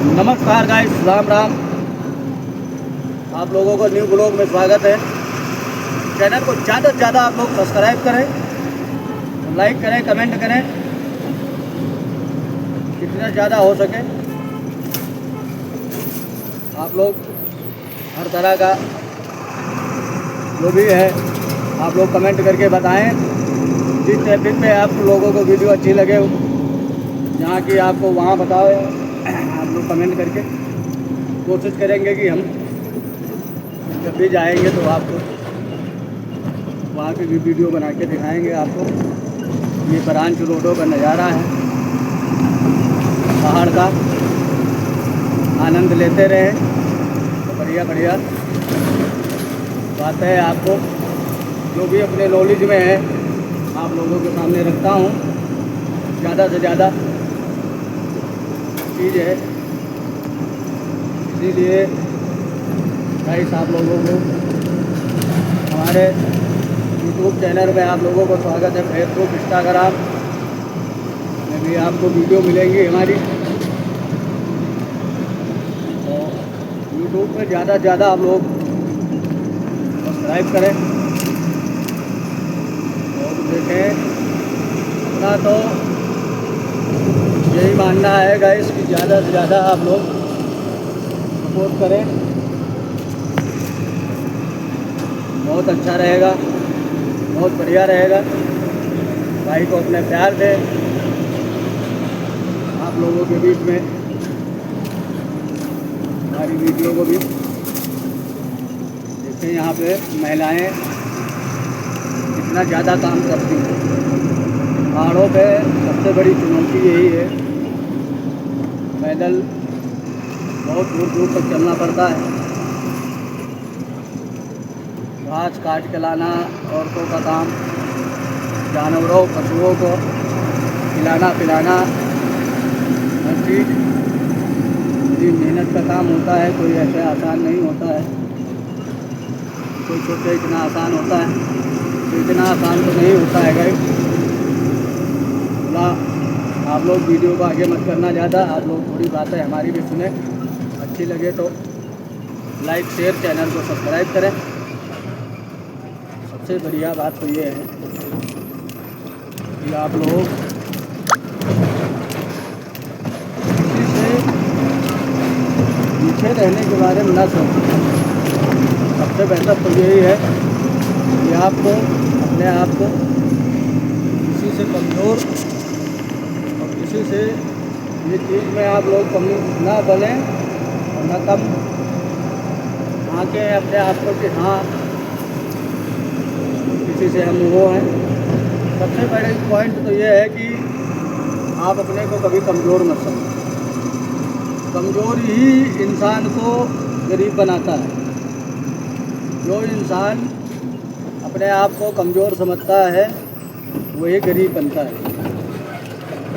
नमस्कार गाइस, राम राम। आप लोगों को न्यू ब्लॉग में स्वागत है। चैनल को ज़्यादा से ज़्यादा आप लोग सब्सक्राइब करें, लाइक करें, कमेंट करें, जितना ज़्यादा हो सके। आप लोग हर तरह का जो भी है आप लोग कमेंट करके बताएं। जिस टॉपिक पे आप लोगों को वीडियो अच्छी लगे, जहाँ की आपको वहाँ बताओ। आप लोग कमेंट करके कोशिश करेंगे कि हम जब भी जाएंगे तो आपको वहाँ की भी वीडियो बना के दिखाएंगे। आपको ये ब्रांच रोडों का नज़ारा है, पहाड़ का आनंद लेते रहें। तो बढ़िया बढ़िया बात है, आपको जो भी अपने नॉलेज में है आप लोगों के सामने रखता हूँ। ज़्यादा से ज़्यादा चीज़ है, इसीलिए गाइस आप लोगों को हमारे यूट्यूब चैनल में आप लोगों को स्वागत है। फेसबुक, इंस्टाग्राम में भी आपको वीडियो मिलेंगी हमारी। तो यूट्यूब पे ज़्यादा से ज़्यादा आप लोग सब्सक्राइब करें और देखें। अपना तो यही मानना है गाइस कि ज़्यादा से ज़्यादा आप लोग सपोर्ट करें, बहुत अच्छा रहेगा, बहुत बढ़िया रहेगा। भाई को अपने प्यार दें। आप लोगों के बीच में हमारी वीडियो को भी देखें। यहाँ पे महिलाएं कितना ज़्यादा काम करती हैं। पहाड़ों पे सबसे बड़ी चुनौती यही है, पैदल बहुत दूर दूर तक चलना पड़ता है। घास काट के लाना औरतों का काम, जानवरों पशुओं को खिलाना पिलाना, हर चीज़ बड़ी मेहनत का काम होता है। कोई ऐसे आसान नहीं होता है। कोई सोचे इतना आसान होता है, तो इतना आसान तो नहीं होता है गाइस। आप लोग वीडियो को आगे मत करना ज़्यादा। आप लोग थोड़ी बातें हमारी भी सुने, अच्छी लगे तो लाइक शेयर, चैनल को सब्सक्राइब करें। सबसे बढ़िया बात तो ये है कि आप लोग किसी से पीछे रहने के बारे में ना सोचें। सबसे बेहतर तो यही है कि आपको अपने आप को किसी से कमज़ोर और किसी से ये चीज़ में आप लोग कम ना बने और ना कम आके अपने आप को कि हाँ किसी से हम वो हैं। सबसे बड़े पॉइंट तो ये है कि आप अपने को कभी कमज़ोर मत समझें। कमज़ोर ही इंसान को गरीब बनाता है। जो इंसान अपने आप को कमज़ोर समझता है वही गरीब बनता है।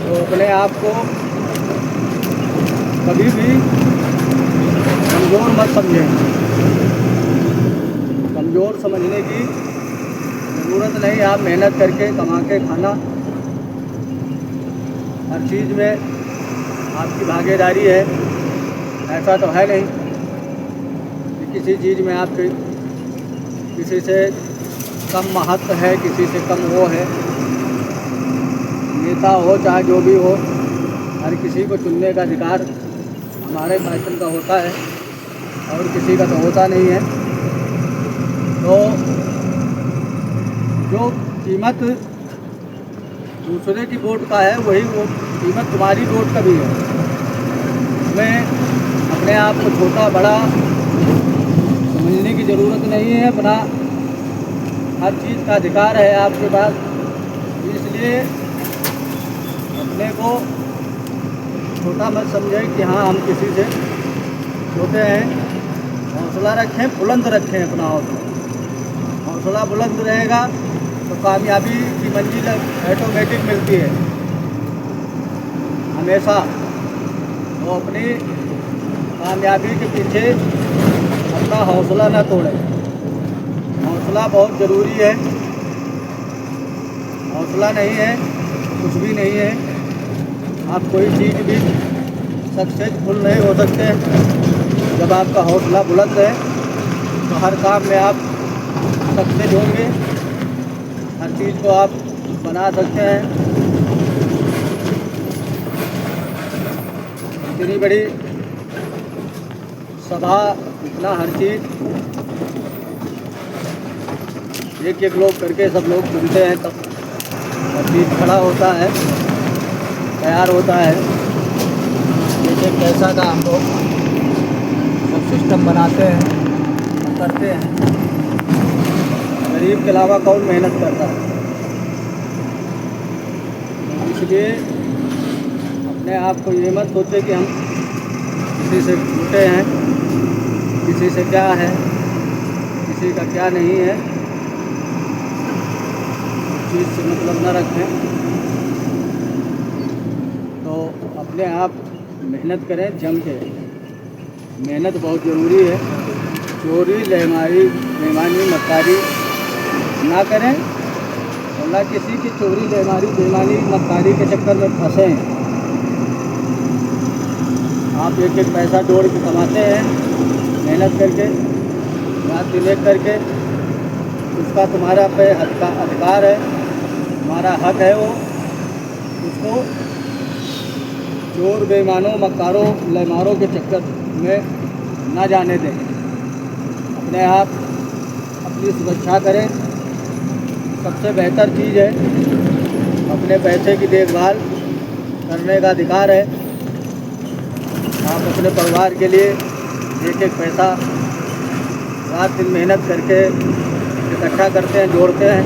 तो अपने आप को कभी भी कमज़ोर मत समझें। कमज़ोर समझने की ज़रूरत नहीं। आप मेहनत करके कमा के खाना, हर चीज़ में आपकी भागीदारी है। ऐसा तो है नहीं कि किसी चीज़ में आपकी किसी से कम महत्व है, किसी से कम वो है। नेता हो चाहे जो भी हो, हर किसी को चुनने का अधिकार हमारे पार्टी का होता है और किसी का तो होता नहीं है। तो जो कीमत दूसरे की वोट का है वही वो कीमत तुम्हारी वोट का भी है। हमें अपने आप को छोटा बड़ा समझने की ज़रूरत नहीं है। अपना हर चीज़ का अधिकार है आपके पास, इसलिए अपने को छोटा मत समझें कि हाँ हम किसी से छोटे हैं। हौसला रखें, बुलंद रखें अपना हौसला। हौसला बुलंद रहेगा तो कामयाबी की मंजिल ऑटोमेटिक मिलती है हमेशा। तो अपनी कामयाबी के पीछे अपना हौसला न तोड़ें। हौसला बहुत ज़रूरी है। हौसला नहीं है कुछ भी नहीं है। आप कोई चीज़ भी सक्सेसफुल नहीं हो सकते। जब आपका हौसला बुलंद है तो हर काम में आप सक्सेस होंगे, हर चीज़ को आप बना सकते हैं। इतनी बड़ी सभा, इतना हर चीज़ एक एक लोग करके सब लोग सुनते हैं, तब हर चीज़ खड़ा होता है, तैयार होता है। जैसे पैसा का हम लोग सब सिस्टम बनाते हैं, करते हैं। गरीब के अलावा कौन मेहनत करता है? इसलिए अपने आप को ये मत सोचे कि हम किसी से छूटे हैं, किसी से क्या है, किसी का क्या नहीं है, चीज़ से मतलब न रखें। तो अपने आप मेहनत करें, जम के। मेहनत बहुत ज़रूरी है। चोरी बेईमानी मक्कारी ना करें, और ना किसी की चोरी बेईमानी मक्कारी के चक्कर में फंसें। आप एक एक पैसा जोड़ के कमाते हैं, मेहनत करके, रात दिन एक करके, उसका तुम्हारा पे अधिकार है, तुम्हारा हक है। वो उसको चोर बेईमानों मक्कारों लेमारों के चक्कर में ना जाने दें। अपने आप अपनी सुरक्षा करें। सबसे बेहतर चीज़ है अपने पैसे की देखभाल करने का अधिकार है। आप अपने परिवार के लिए एक एक पैसा रात दिन मेहनत करके इकट्ठा करते हैं, जोड़ते हैं।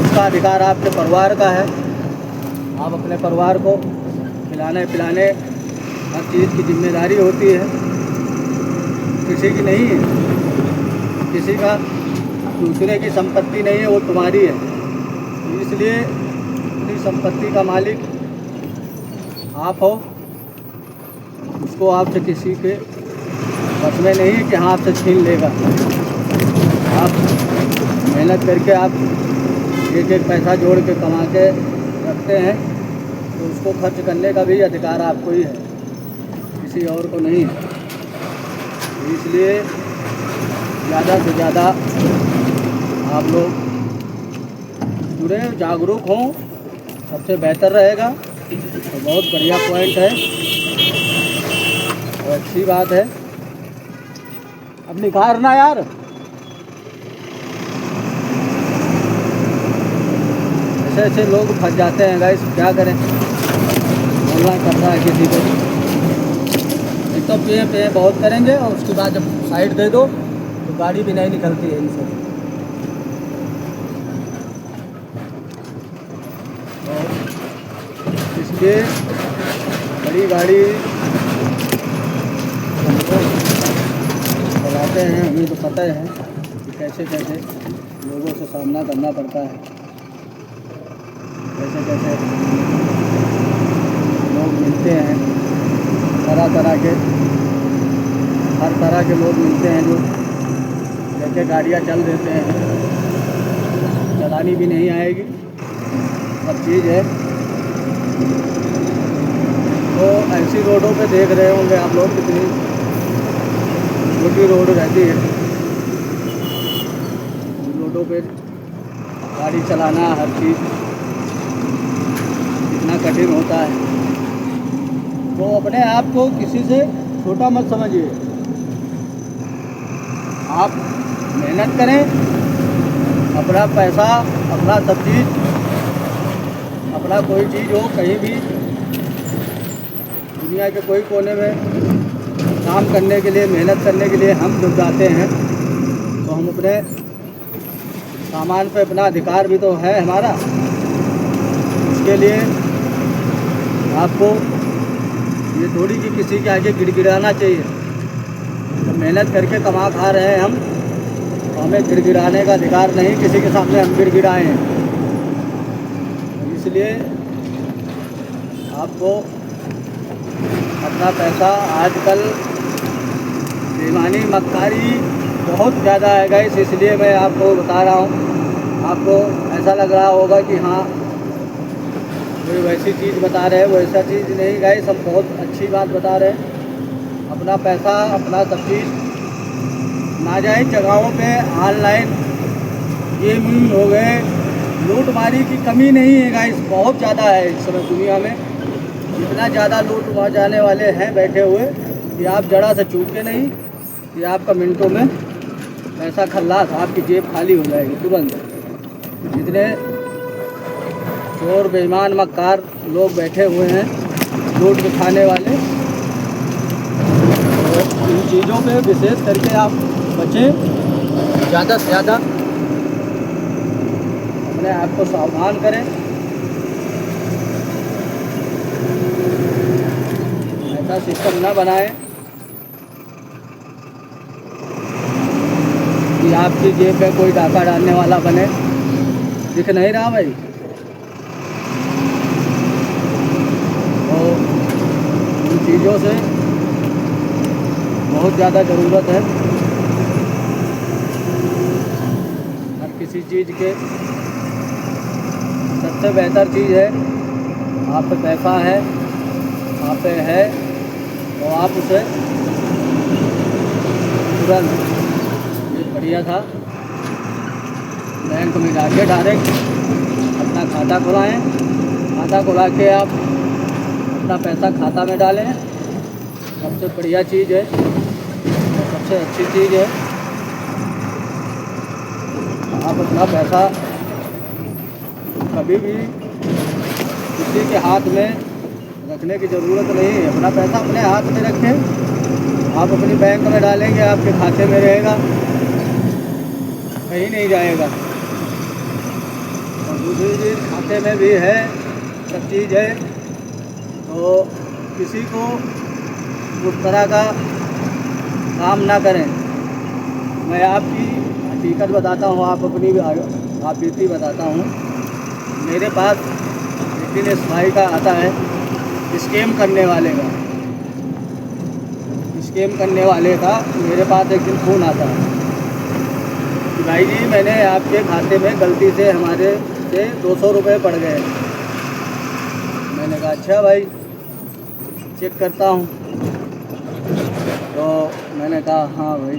उसका अधिकार आपके परिवार का है। आप अपने परिवार को खिलाने पिलाने हर चीज़ की जिम्मेदारी होती है, किसी की नहीं है। किसी का दूसरे की संपत्ति नहीं है, वो तुम्हारी है। इसलिए अपनी संपत्ति का मालिक आप हो। उसको आपसे किसी के बस में नहीं है कि हाँ आपसे छीन लेगा। आप मेहनत करके आप एक एक पैसा जोड़ के कमा के रखते हैं, तो उसको खर्च करने का भी अधिकार आपको ही है, किसी और को नहीं है। इसलिए ज़्यादा से ज़्यादा आप लोग जुड़े, जागरूक हों, सबसे बेहतर रहेगा। तो बहुत बढ़िया पॉइंट है और अच्छी बात है। अब निखारना यार, ऐसे ऐसे लोग फंस जाते हैं गाइस, क्या करें। बोलना करता है किसी को, एक तो पे बहुत करेंगे और उसके बाद जब साइड दे दो तो गाड़ी भी नहीं निकलती है इनसे। तो इसलिए बड़ी गाड़ी चलाते हैं, हमें तो पता है कि कैसे कैसे लोगों से सामना करना पड़ता है, कैसे कैसे लोग मिलते हैं, तरह तरह के, हर तरह के लोग मिलते हैं जो लेके गाड़ियाँ चल देते हैं। चलानी भी नहीं आएगी, सब चीज़ है। तो ऐसी रोडों पे देख रहे होंगे आप लोग, कितनी छोटी रोड रहती है। रोडों पे गाड़ी चलाना, हर चीज़ कितना कठिन होता है। तो अपने आप को किसी से छोटा मत समझिए। आप मेहनत करें, अपना पैसा, अपना सब चीज़, अपना कोई चीज़ हो, कहीं भी दुनिया के कोई कोने में काम करने के लिए, मेहनत करने के लिए हम जब जाते हैं तो हम अपने सामान पे अपना अधिकार भी तो है हमारा। इसके लिए आपको ये थोड़ी कि किसी के आगे गिड़गिड़ाना चाहिए। तो मेहनत करके कमा खा रहे हैं हम, तो हमें गिड़गिड़ाने का अधिकार नहीं, किसी के सामने हम गिड़गिड़ाएँ हैं। इसलिए आपको अपना पैसा, आजकल बेईमानी मक्कारी बहुत ज़्यादा है गाइस, इसलिए मैं आपको बता रहा हूँ। आपको ऐसा लग रहा होगा कि हाँ कोई वैसी चीज़ बता रहे हैं, वैसा चीज़ नहीं गाइस, हम बहुत अच्छी बात बता रहे हैं। अपना पैसा अपना सब चीज़ नाजायज़ जगहों पे ऑनलाइन गेमिंग हो गए, लूटमारी की कमी नहीं है गाइस, बहुत ज़्यादा है इस समय दुनिया में। इतना ज़्यादा लूट जाने वाले हैं बैठे हुए कि आप जरा से चूके नहीं कि आपका मिनटों में पैसा खल्लास, आपकी जेब खाली हो जाएगी तुरंत। जितने चोर बेईमान मक्कार लोग बैठे हुए हैं लूट के खाने वाले, तो इन चीज़ों पे विशेष करके आप बचें, ज़्यादा से ज़्यादा अपने आप को सावधान करें। ऐसा सिस्टम ना बनाएं कि आपकी जेब में कोई डाका डालने वाला बने। दिख नहीं रहा भाई? तो इन चीज़ों से बहुत ज़्यादा ज़रूरत है। हर किसी चीज़ के सबसे बेहतर चीज़ है, आप पे पैसा है, आप पे है, तो आप उसे तुरंत, ये बढ़िया था, बैंक में जाके डायरेक्ट अपना खाता खुलाएं। खाता खुला के आप अपना पैसा खाता में डालें, सबसे बढ़िया चीज़ है और सबसे अच्छी चीज़ है। आप अपना पैसा कभी भी किसी के हाथ में रखने की ज़रूरत नहीं है। अपना पैसा अपने हाथ में रखें, आप अपनी बैंक में डालेंगे, आपके खाते में रहेगा, कहीं नहीं जाएगा। और दूसरी चीज़, खाते में भी है, सब चीज़ है, तो किसी को उस तरह का काम ना करें। मैं आपकी हकीकत बताता हूँ, आप अपनी आप बीती बताता हूँ। मेरे पास लेकिन इस भाई का आता है स्कैम करने वाले का, स्कैम करने वाले का मेरे पास एक दिन फ़ोन आता है कि भाई जी मैंने आपके खाते में गलती से हमारे से 200 रुपये पड़ गए। मैंने कहा अच्छा भाई, चेक करता हूँ। तो मैंने कहा हाँ भाई।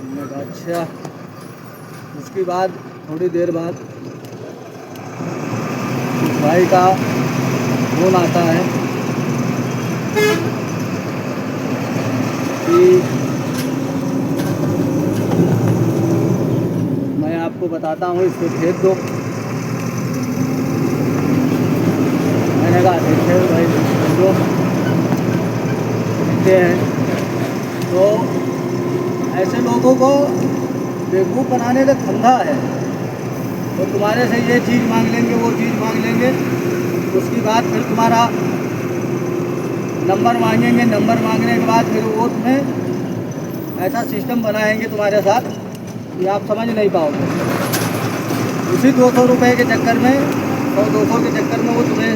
मैंने कहा अच्छा। उसके बाद थोड़ी देर बाद उस भाई का फ़ोन आता है कि मैं आपको बताता हूँ, इसको भेज दो। मैंने कहा देखिए भाई भेजो, देखते हैं। तो ऐसे लोगों को बेवकूफ़ बनाने का धंधा है। तो तुम्हारे से ये चीज़ मांग लेंगे, वो चीज़ मांग लेंगे, उसकी बाद फिर तुम्हारा नंबर मांगेंगे, नंबर मांगने के बाद फिर वो तुम्हें ऐसा सिस्टम बनाएंगे तुम्हारे साथ कि आप समझ नहीं पाओगे। उसी 200 रुपये के चक्कर में, 100-200 के चक्कर में वो तुम्हें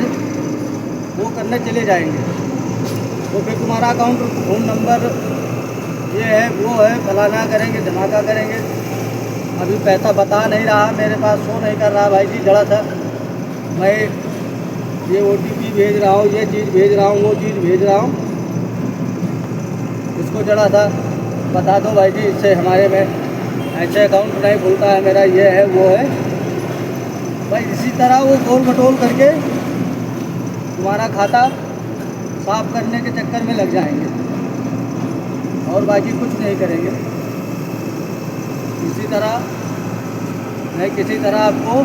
वो करने चले जाएंगे। तो फिर तुम्हारा अकाउंट, फ़ोन नंबर, ये है वो है, फलाना करेंगे, धमाका करेंगे। अभी पैसा बता नहीं रहा, मेरे पास शो नहीं कर रहा भाई जी, जरा सा मैं ये OTP भेज रहा हूँ, ये चीज़ भेज रहा हूँ, वो चीज़ भेज रहा हूँ, इसको जरा सा बता दो भाई जी, इससे हमारे में ऐसे अकाउंट नहीं खुलता है मेरा, ये है वो है भाई। इसी तरह वो गोल मटोल करके तुम्हारा खाता साफ करने के चक्कर में लग जाएंगे और बाकी कुछ नहीं करेंगे। इसी तरह नहीं किसी तरह आपको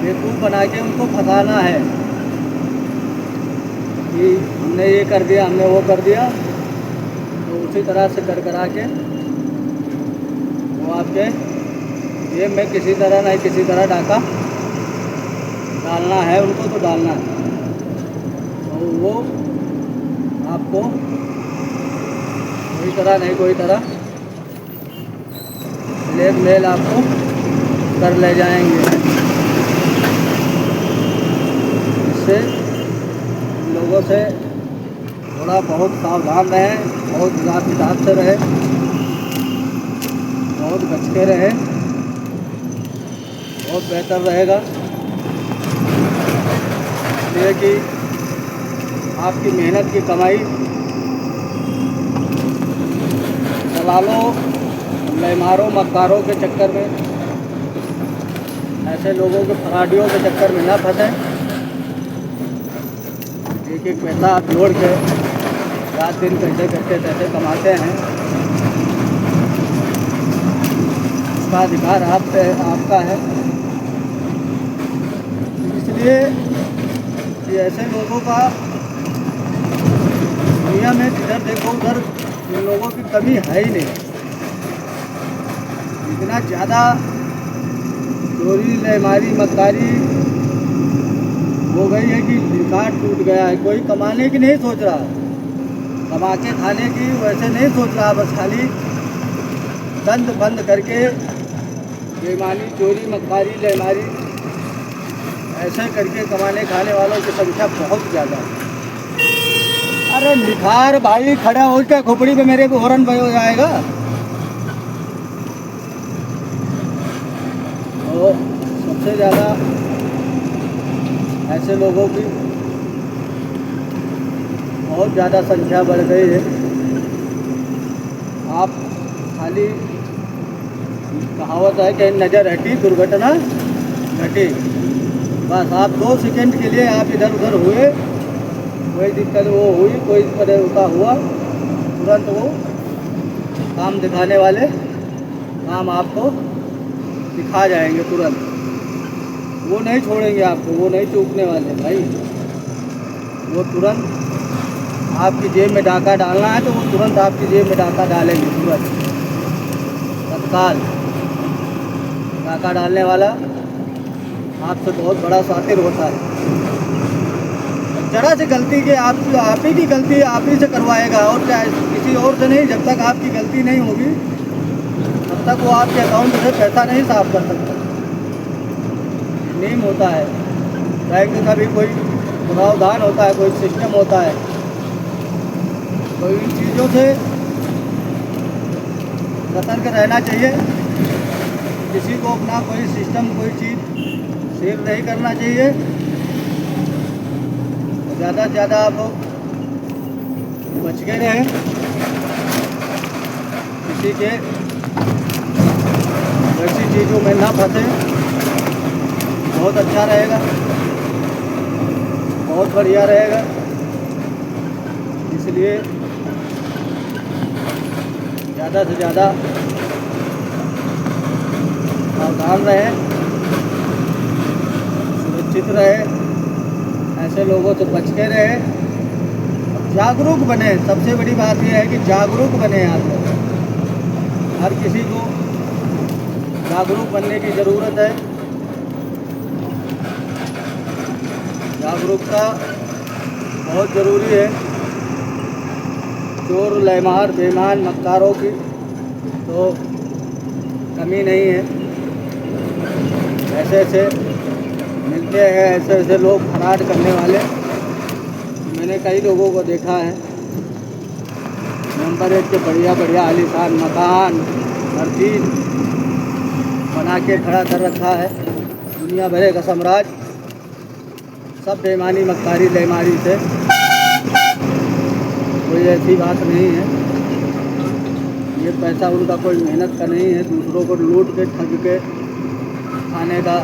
बेवकूफ़ बना के उनको फंसाना है कि हमने ये कर दिया, हमने वो कर दिया। तो उसी तरह से कर करा के वो आपके जेब में किसी तरह नहीं किसी तरह डाका डालना है, उनको तो डालना है। तो वो आपको कोई तरह नहीं कोई तरह ब्लैकमेल आपको कर ले जाएंगे। इससे लोगों से थोड़ा बहुत सावधान रहें, बहुत हिसाब से रहें, बहुत बच के रहें। बहुत बेहतर रहेगा। इसलिए कि आपकी मेहनत की कमाई दलालों, लेमारों, मक्कारों के चक्कर में, ऐसे लोगों के फराडियों के चक्कर में ना फंसें। एक एक पैसा आप जोड़ के रात दिन कैसे करके पैसे कमाते हैं, इसका अधिकार आपका है। इसलिए ये ऐसे लोगों का दुनिया में जिधर देखो उधर इन लोगों की कमी है ही नहीं। इतना ज़्यादा चोरी, लेमारी, मक्कारी हो गई है कि रिकॉर्ड टूट गया है। कोई कमाने की नहीं सोच रहा, कमा के खाने की वैसे नहीं सोच रहा, बस खाली दंद बंद करके बेईमानी, चोरी, मक्कारी, लेमारी ऐसे करके कमाने खाने वालों की संख्या बहुत ज़्यादा है। अरे निखार भाई खड़ा हो के खोपड़ी पे मेरे को हॉर्न हो जाएगा। तो सबसे ज़्यादा ऐसे लोगों की बहुत ज़्यादा संख्या बढ़ गई है। आप खाली कहावत है कि नज़र हटी दुर्घटना घटी, बस आप 2 सेकंड के लिए आप इधर उधर हुए, कोई दिक्कत वो हुई, कोई परेशानी हुआ, तुरंत वो काम दिखाने वाले काम आपको दिखा जाएंगे तुरंत। वो नहीं छोड़ेंगे आपको, वो नहीं चूकने वाले भाई। वो तुरंत आपकी जेब में डाका डालना है तो वो तुरंत आपकी जेब में डाका डालेंगे, तुरंत तत्काल। डाका डालने वाला आपसे बहुत बड़ा सातिर होता है। जरा से गलती के आप ही की गलती आप ही से करवाएगा, और क्या, किसी और से नहीं। जब तक आपकी गलती नहीं होगी तब तक वो आपके अकाउंट से पैसा नहीं साफ कर सकता। नियम होता है बैंक का भी, कोई प्रावधान होता है, कोई सिस्टम होता है। तो इन चीज़ों से सतर्क रहना चाहिए। किसी को अपना कोई सिस्टम, कोई चीज़ शेयर नहीं करना चाहिए। ज़्यादा से ज़्यादा आप बच के रहें, किसी के वैसी चीज़ों में ना फंसे, बहुत अच्छा रहेगा, बहुत बढ़िया रहेगा। इसलिए ज़्यादा से ज़्यादा सावधान रहें, सुरक्षित रहें, ऐसे लोगों से बच के रहे, जागरूक बने। सबसे बड़ी बात यह है कि जागरूक बने। आप लोग, हर किसी को जागरूक बनने की ज़रूरत है। जागरूकता बहुत ज़रूरी है। चोर, लेमार, बेईमान, मक्कारों की तो कमी नहीं है। ऐसे ऐसे मिलते हैं, ऐसे ऐसे लोग फराड करने वाले। मैंने कई लोगों को देखा है, नंबर 1 के बढ़िया बढ़िया आलीशान मकान, हर चीज़ बना के खड़ा कर रखा है। दुनिया भरे का साम्राज्य, सब बेईमानी, मक्कारी, लेमारी से। कोई ऐसी बात नहीं है। ये पैसा उनका कोई मेहनत का नहीं है, दूसरों को लूट के ठग के खाने का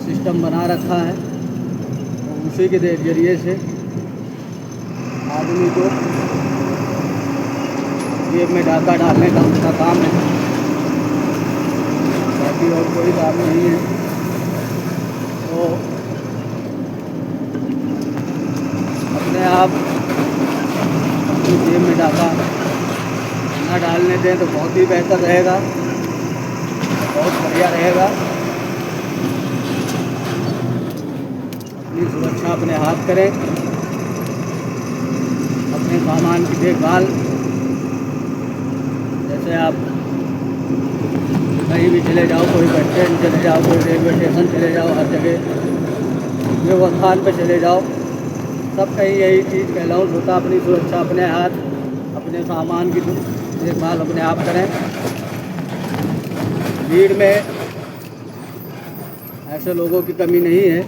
सिस्टम बना रखा है। तो उसी के जरिए से आदमी को जेब में डाका डालने का उनका काम है, बाकी और कोई काम नहीं है। तो अपने आप अपनी जेब में डाका ना डालने दें तो बहुत ही बेहतर रहेगा, बहुत बढ़िया रहेगा। अपनी सुरक्षा अपने हाथ करें, अपने सामान की देखभाल। जैसे आप कहीं भी चले जाओ, कोई बस स्टैंड चले जाओ, कोई रेलवे स्टेशन चले जाओ, हर जगह व्यवस्थान पे चले जाओ, सब कहीं यही चीज़ का अलाउंस होता। अपनी सुरक्षा अपने हाथ, अपने सामान की देखभाल अपने आप करें। भीड़ में ऐसे लोगों की कमी नहीं है।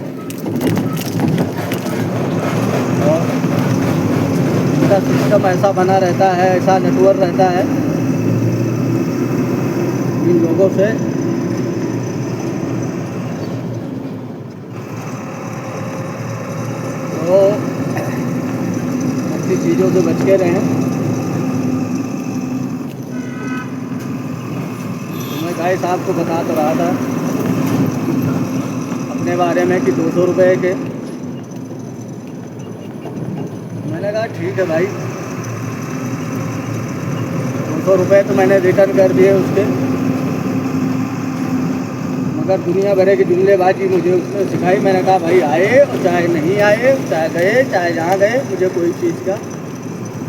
और इनका सिस्टम ऐसा बना रहता है, ऐसा नेटवर्क रहता है इन लोगों से तो ऐसी चीज़ों से बच के रहें। तो मैं गाइस आपको बता तो रहा था अपने बारे में कि 200 रुपये के। मैंने कहा ठीक है भाई, 200 रुपये तो मैंने रिटर्न कर दिए उसके, मगर दुनिया भर की जुमलेबाजी मुझे उसने सिखाई। मैंने कहा भाई आए और चाहे नहीं आए, चाहे गए चाहे जहाँ गए, मुझे कोई चीज़ का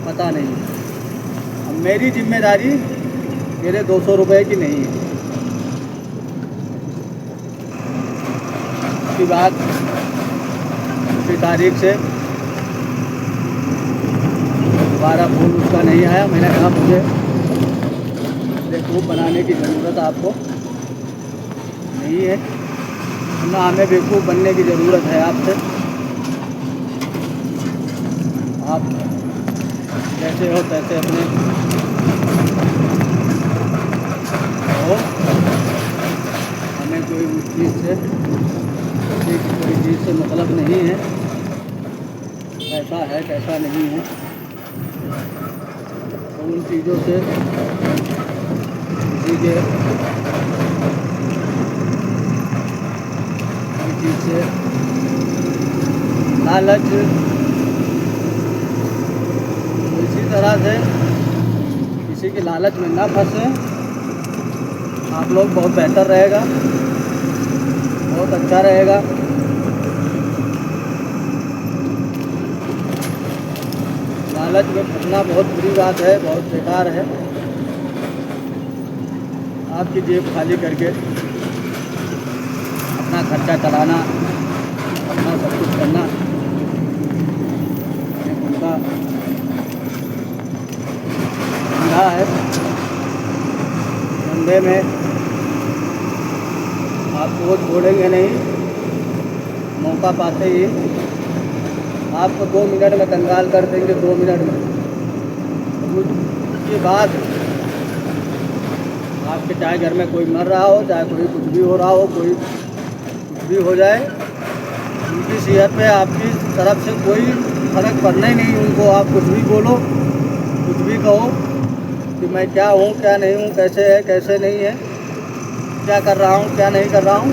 पता नहीं। अब मेरी जिम्मेदारी मेरे 200 रुपये की नहीं है। उसकी बात उसी तारीख से दोबारा फोन उसका नहीं आया। मैंने कहा मुझे बेवकूफ़ बनाने की ज़रूरत आपको नहीं है, ना हमें बेवकूफ़ बनने की ज़रूरत है आपसे। आप जैसे हो तैसे अपने हो, हमें कोई उस चीज़ से कोई चीज़ से मतलब नहीं है, कैसा है कैसा नहीं है। तो उन चीज़ों से किसी के चीज़ से लालच, इसी तरह से किसी की लालच में ना फंसे। आप लोग बहुत बेहतर रहेगा, बहुत अच्छा रहेगा। लालच में फंसना बहुत बुरी बात है, बहुत बेकार है। आपकी जेब खाली करके अपना खर्चा चलाना, अपना सब कुछ करना, उनका धंधा है। धंधे में आपको छोड़ेंगे नहीं, मौका पाते ही आपको 2 मिनट में कंगाल कर देंगे, 2 मिनट में। उसके बाद आपके चाहे घर में कोई मर रहा हो, चाहे कोई कुछ भी हो रहा हो, कोई कुछ भी हो जाए, उनकी सेहत पे आपकी तरफ से कोई फ़र्क पड़ना ही नहीं। उनको आप कुछ भी बोलो, कुछ भी कहो कि मैं क्या हूँ क्या नहीं हूँ, कैसे है कैसे नहीं है, क्या कर रहा हूँ क्या नहीं कर रहा हूँ,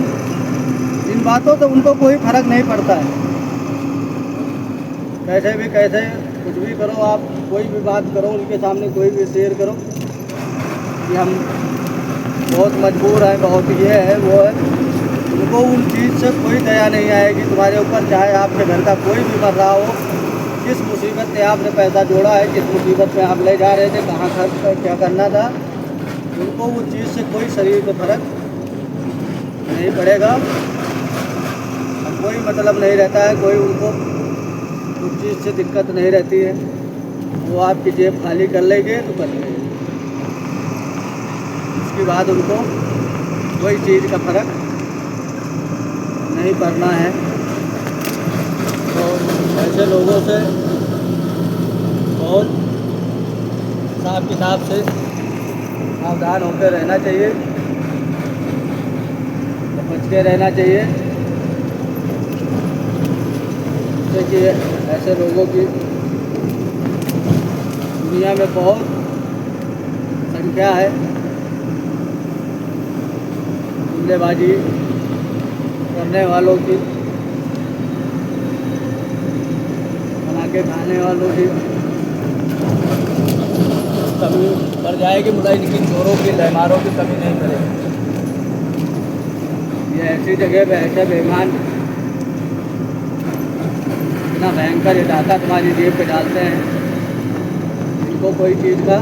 इन बातों से उनको कोई फ़र्क नहीं पड़ता है। कैसे भी कैसे कुछ भी करो, आप कोई भी बात करो उनके सामने, कोई भी शेयर करो कि हम बहुत मजबूर हैं, बहुत ये है वो है, उनको उन चीज़ से कोई दया नहीं आएगी तुम्हारे ऊपर। चाहे आपके घर का कोई भी मर रहा हो, किस मुसीबत में आपने पैसा जोड़ा है, किस मुसीबत में आप ले जा रहे थे, कहाँ खर्च क्या करना था, उनको उस चीज़ से कोई शरीर पे फर्क नहीं पड़ेगा। कोई मतलब नहीं रहता है, कोई उनको उस चीज़ से दिक्कत नहीं रहती है। वो आपकी जेब खाली कर लेंगे तो कर लेंगे, उसके बाद उनको कोई चीज़ का फर्क नहीं पड़ना है। तो ऐसे लोगों से बहुत हिसाब किताब से सावधान होकर रहना चाहिए, बच के रहना चाहिए। देखिए ऐसे लोगों की दुनिया में बहुत संख्या है। जुमलेबाजी करने वालों की, बना के खाने वालों की कमी बढ़ जाएगी, मुझे इनकी चोरों की लहमारों की कमी नहीं करेगी। ये ऐसी जगह पे ऐसे बेईमान इतना भयंकर ये डाका तुम्हारी जेब पे डालते हैं, इनको कोई चीज़ का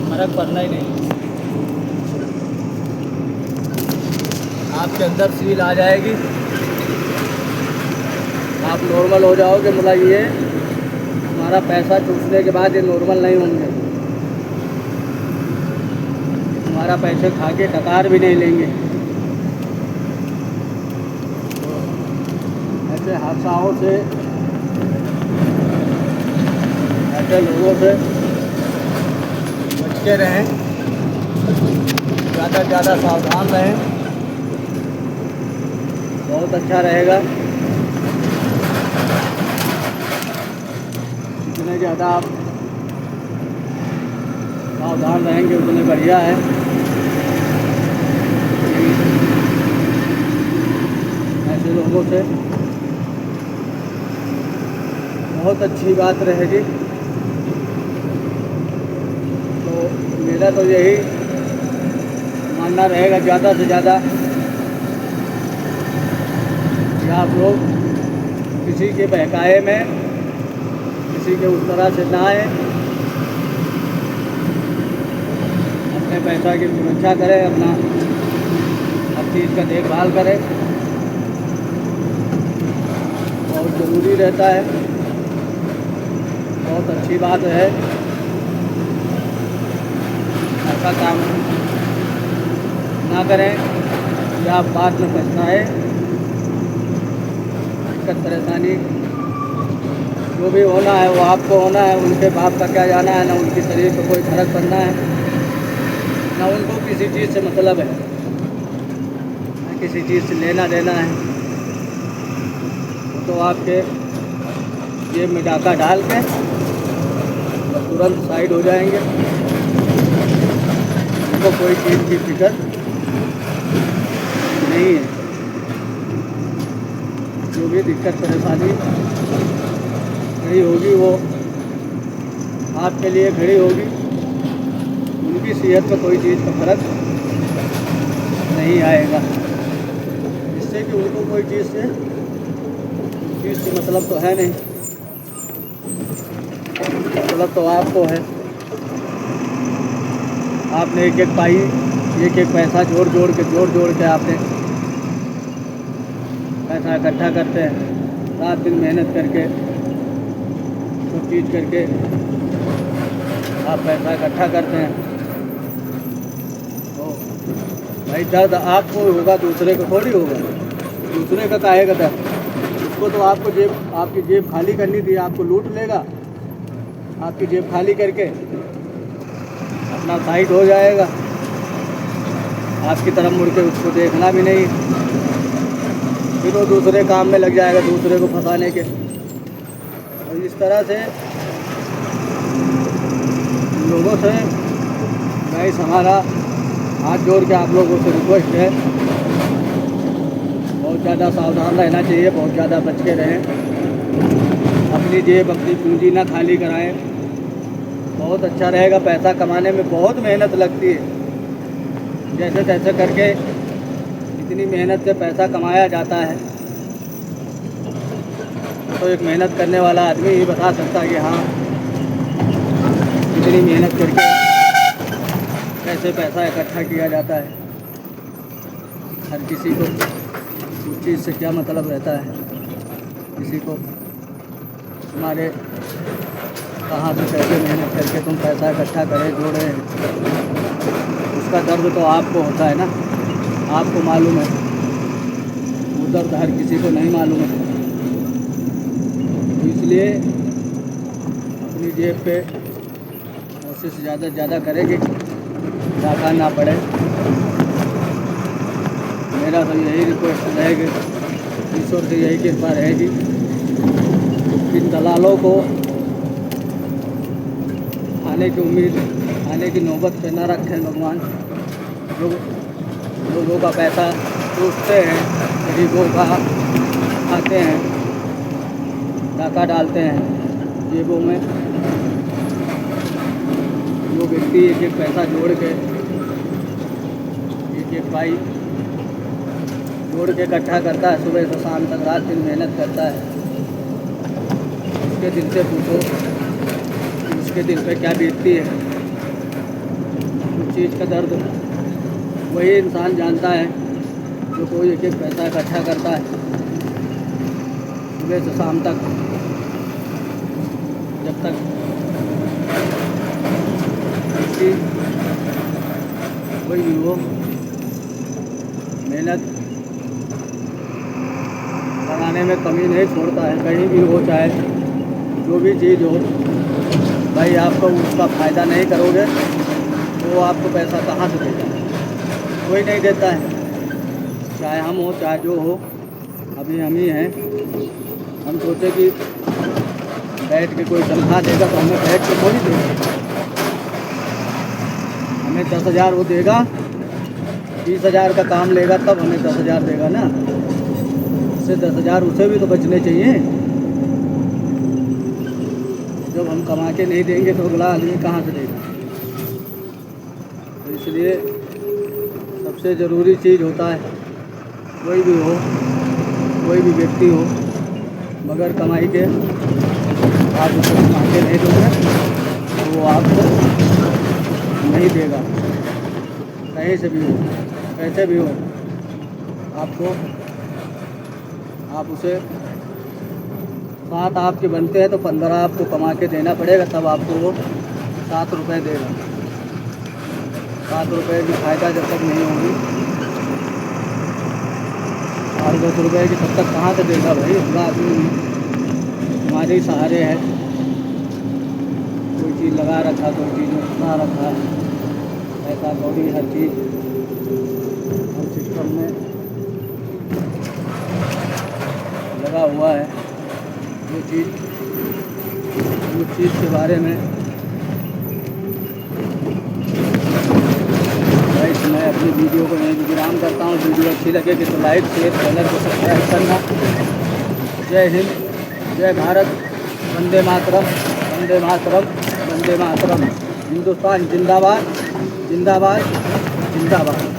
फर्क पड़ना ही नहीं। आपके अंदर सील आ जाएगी, आप नॉर्मल हो जाओगे। मतलब ये हमारा पैसा चूसने के बाद ये नॉर्मल नहीं होंगे, हमारा पैसे खा के टकार भी नहीं लेंगे। ऐसे हादसाओं से, ऐसे लोगों से बच के रहें, ज़्यादा से ज़्यादा सावधान रहें, बहुत अच्छा रहेगा। जितने ज़्यादा आप सावधान रहेंगे उतने बढ़िया है। ऐसे लोगों से बहुत अच्छी बात रहेगी। तो मेरा तो यही मानना रहेगा ज़्यादा से ज़्यादा कि आप लोग किसी के बहकाए में, किसी के उस तरह से ना आए, अपने पैसा की सुरक्षा करें, अपना हर चीज़ का देखभाल करें, बहुत ज़रूरी रहता है। बहुत अच्छी बात है, ऐसा काम ना करें कि आप बाद में पछताएं। दिक्कत परेशानी जो भी होना है वो आपको होना है, उनके बाप का क्या जाना है, ना उनकी शरीर पर कोई फर्क पड़ना है, ना उनको किसी चीज़ से मतलब है, ना किसी चीज़ से लेना देना है। तो आपके जेब में डाका डाल के और तुरंत साइड हो जाएंगे। उनको कोई चीज़ की फिक्र नहीं है। जो भी दिक्कत परेशानी खड़ी होगी वो आपके लिए खड़ी होगी। उनकी सेहत में कोई चीज़ का फर्क नहीं आएगा, इससे कि उनको कोई चीज़ से मतलब तो है नहीं, मतलब तो आपको है। आपने एक एक पाई, एक एक पैसा जोड़ जोड़ के आपने पैसा इकट्ठा करते हैं, रात दिन मेहनत करके सब चीज़ करके आप पैसा इकट्ठा करते हैं। तो भाई दर्द आपको होगा, दूसरे को थोड़ी होगा। दूसरे का काहे का दर्द, उसको तो आपको आपकी जेब खाली करनी थी, आपको लूट लेगा, आपकी जेब खाली करके अपना साइड हो जाएगा, आपकी तरफ मुड़ के उसको देखना भी नहीं, फिर वो दूसरे काम में लग जाएगा, दूसरे को फंसाने के। और इस तरह से लोगों से गाइस हमारा हाथ जोड़ के आप लोगों से रिक्वेस्ट है, बहुत ज़्यादा सावधान रहना चाहिए, बहुत ज़्यादा बच के रहें, अपनी जेब अपनी पूंजी ना खाली कराएं। बहुत अच्छा रहेगा। पैसा कमाने में बहुत मेहनत लगती है, जैसे तैसे करके इतनी मेहनत से पैसा कमाया जाता है, तो एक मेहनत करने वाला आदमी ही बता सकता है कि हाँ इतनी मेहनत करके कैसे पैसा इकट्ठा किया जाता है। हर किसी को उस चीज़ से क्या मतलब रहता है, किसी को तुम्हारे कहाँ से कैसे मेहनत करके तुम पैसा इकट्ठा करें जोड़े, उसका दर्द तो आपको होता है ना, आपको मालूम है। वो दर्द हर किसी को नहीं मालूम है। तो इसलिए अपनी जेब पे कोशिश ज़्यादा करेंगे, डाका ना पड़े। मेरा तो यही रिक्वेस्ट रहेगी, ईश्वर से यही कृपा रहेगी कि दलालों को आने की उम्मीद, आने की नौबत पे न रखें भगवान। लोगों का पैसा चूसते हैं, गरीबों का खाते हैं, डाका डालते हैं जेबों में। जो व्यक्ति एक एक पैसा जोड़ के, एक एक पाई जोड़ के इकट्ठा करता है, सुबह से शाम तक रात दिन मेहनत करता है, उसके दिल से पूछो उसके दिल पे क्या बीतती है। उस चीज़ का दर्द वही इंसान जानता है जो कोई एक एक पैसा इकट्ठा करता है सुबह से शाम तक, जब तक उसकी कोई भी हो मेहनत बनाने में कमी नहीं छोड़ता है, कहीं भी हो चाहे जो भी चीज़ हो। भाई आपको उसका फ़ायदा नहीं करोगे तो वो आपको पैसा कहाँ से देगा? कोई नहीं देता है, चाहे हम हो चाहे जो हो। अभी हम ही हैं, हम सोचे कि बैठ के कोई तनख्वाह देगा तो हमें बैठ के थोड़ी देगा। हमें 10,000 वो देगा, 20,000 का काम लेगा तब हमें 10,000 देगा ना। उससे 10,000 उसे भी तो बचने चाहिए। जब हम कमा के नहीं देंगे तो अगला आदमी कहाँ से देगा? तो इसलिए सबसे ज़रूरी चीज़ होता है, कोई भी हो, कोई भी व्यक्ति हो, मगर कमाई के आप उसे कमा के नहीं दोगे तो वो आपको नहीं देगा। कहीं से भी हो, कैसे भी हो, आपको आप उसे 7 आपके बनते हैं तो 15 आपको कमा के देना पड़ेगा, तब आपको वो 7 रुपये देगा। 7 रुपये की फ़ायदा जब तक नहीं होगी, 8-10 रुपये की तब तक कहाँ से देगा भाई? अगला आदमी हमारे सहारे है, कोई चीज़ लगा रखा, कोई चीज़ में फंसा रखा, पैसा कौड़ी हर चीज़ हर सिस्टम में लगा हुआ है। जो चीज़ उस चीज़ के बारे में भाई मैं अपनी वीडियो को यहीं विराम करता हूँ। वीडियो अच्छी लगे तो लाइक शेयर चैनल को सब्सक्राइब करना। जय हिंद, जय भारत, वंदे मातरम, वंदे मातरम, वंदे मातरम। हिंदुस्तान जिंदाबाद, जिंदाबाद, जिंदाबाद।